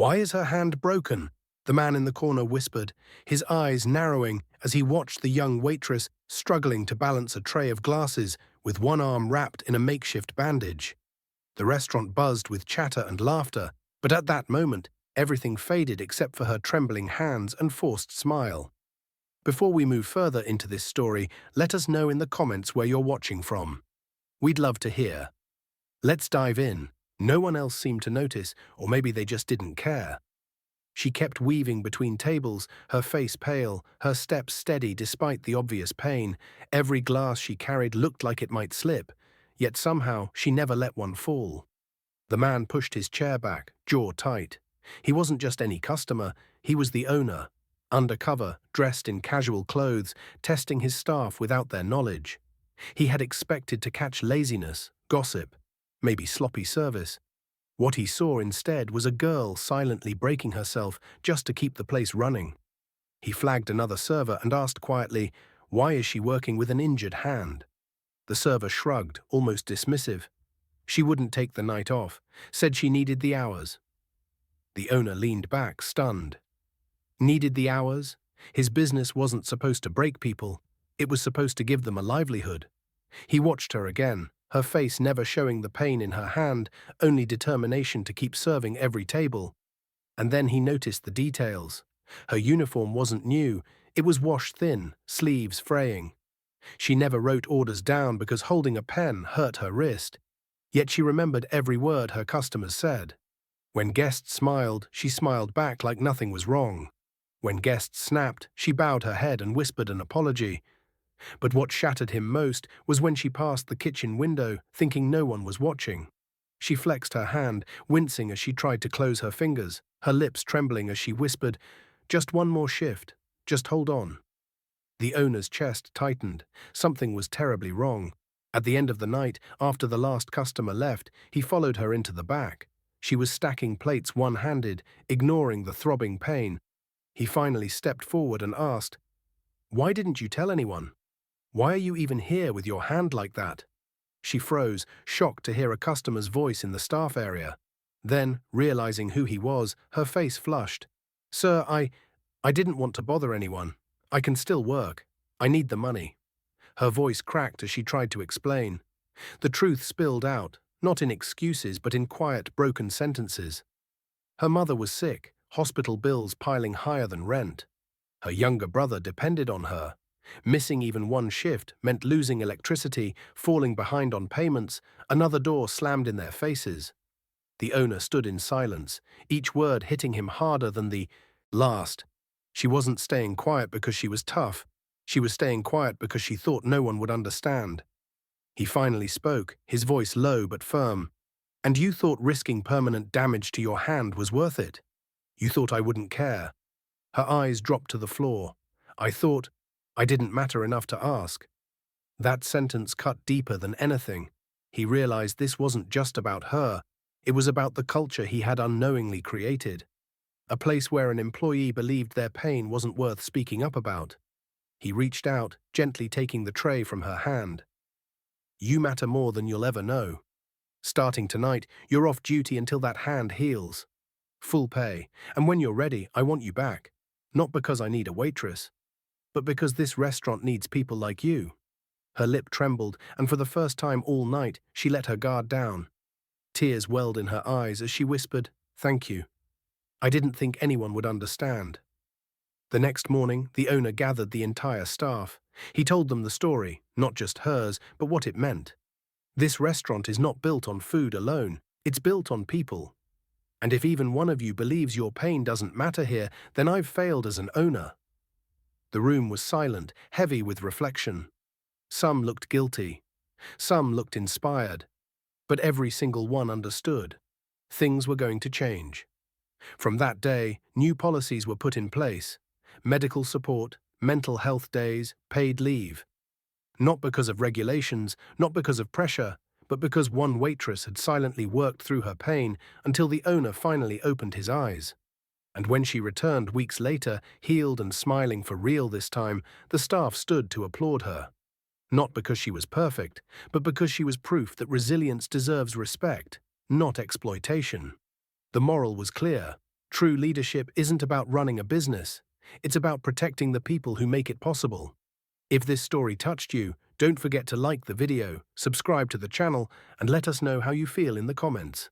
"Why is her hand broken?" the man in the corner whispered, his eyes narrowing as he watched the young waitress struggling to balance a tray of glasses with one arm wrapped in a makeshift bandage. The restaurant buzzed with chatter and laughter, but at that moment, everything faded except for her trembling hands and forced smile. Before we move further into this story, let us know in the comments where you're watching from. We'd love to hear. Let's dive in. No one else seemed to notice, or maybe they just didn't care. She kept weaving between tables, her face pale, her steps steady despite the obvious pain. Every glass she carried looked like it might slip, yet somehow she never let one fall. The man pushed his chair back, jaw tight. He wasn't just any customer, he was the owner, undercover, dressed in casual clothes, testing his staff without their knowledge. He had expected to catch laziness, gossip, maybe sloppy service. What he saw instead was a girl silently breaking herself just to keep the place running. He flagged another server and asked quietly, "Why is she working with an injured hand?" The server shrugged, almost dismissive. She wouldn't take the night off, said she needed the hours. The owner leaned back, stunned. Needed the hours? His business wasn't supposed to break people, it was supposed to give them a livelihood. He watched her again, her face never showing the pain in her hand, only determination to keep serving every table. And then he noticed the details. Her uniform wasn't new, it was washed thin, sleeves fraying. She never wrote orders down because holding a pen hurt her wrist. Yet she remembered every word her customers said. When guests smiled, she smiled back like nothing was wrong. When guests snapped, she bowed her head and whispered an apology. But what shattered him most was when she passed the kitchen window, thinking no one was watching. She flexed her hand, wincing as she tried to close her fingers, her lips trembling as she whispered, "Just one more shift. Just hold on." The owner's chest tightened. Something was terribly wrong. At the end of the night, after the last customer left, he followed her into the back. She was stacking plates one-handed, ignoring the throbbing pain. He finally stepped forward and asked, "Why didn't you tell anyone? Why are you even here with your hand like that?" She froze, shocked to hear a customer's voice in the staff area. Then, realizing who he was, her face flushed. "Sir, I didn't want to bother anyone. I can still work. I need the money." Her voice cracked as she tried to explain. The truth spilled out, not in excuses but in quiet, broken sentences. Her mother was sick, hospital bills piling higher than rent. Her younger brother depended on her. Missing even one shift meant losing electricity, falling behind on payments, another door slammed in their faces. The owner stood in silence, each word hitting him harder than the last. She wasn't staying quiet because she was tough. She was staying quiet because she thought no one would understand. He finally spoke, his voice low but firm. "And you thought risking permanent damage to your hand was worth it? You thought I wouldn't care?" Her eyes dropped to the floor. "I thought I didn't matter enough to ask." That sentence cut deeper than anything. He realized this wasn't just about her. It was about the culture he had unknowingly created. A place where an employee believed their pain wasn't worth speaking up about. He reached out, gently taking the tray from her hand. "You matter more than you'll ever know. Starting tonight, you're off duty until that hand heals. Full pay, and when you're ready, I want you back. Not because I need a waitress, but because this restaurant needs people like you." Her lip trembled, and for the first time all night, she let her guard down. Tears welled in her eyes as she whispered, "Thank you. I didn't think anyone would understand." The next morning, the owner gathered the entire staff. He told them the story, not just hers, but what it meant. "This restaurant is not built on food alone. It's built on people. And if even one of you believes your pain doesn't matter here, then I've failed as an owner." The room was silent, heavy with reflection. Some looked guilty. Some looked inspired. But every single one understood. Things were going to change. From that day, new policies were put in place. Medical support, mental health days, paid leave. Not because of regulations, not because of pressure, but because one waitress had silently worked through her pain until the owner finally opened his eyes. And when she returned weeks later, healed and smiling for real this time, the staff stood to applaud her. Not because she was perfect, but because she was proof that resilience deserves respect, not exploitation. The moral was clear. True leadership isn't about running a business. It's about protecting the people who make it possible. If this story touched you, don't forget to like the video, subscribe to the channel, and let us know how you feel in the comments.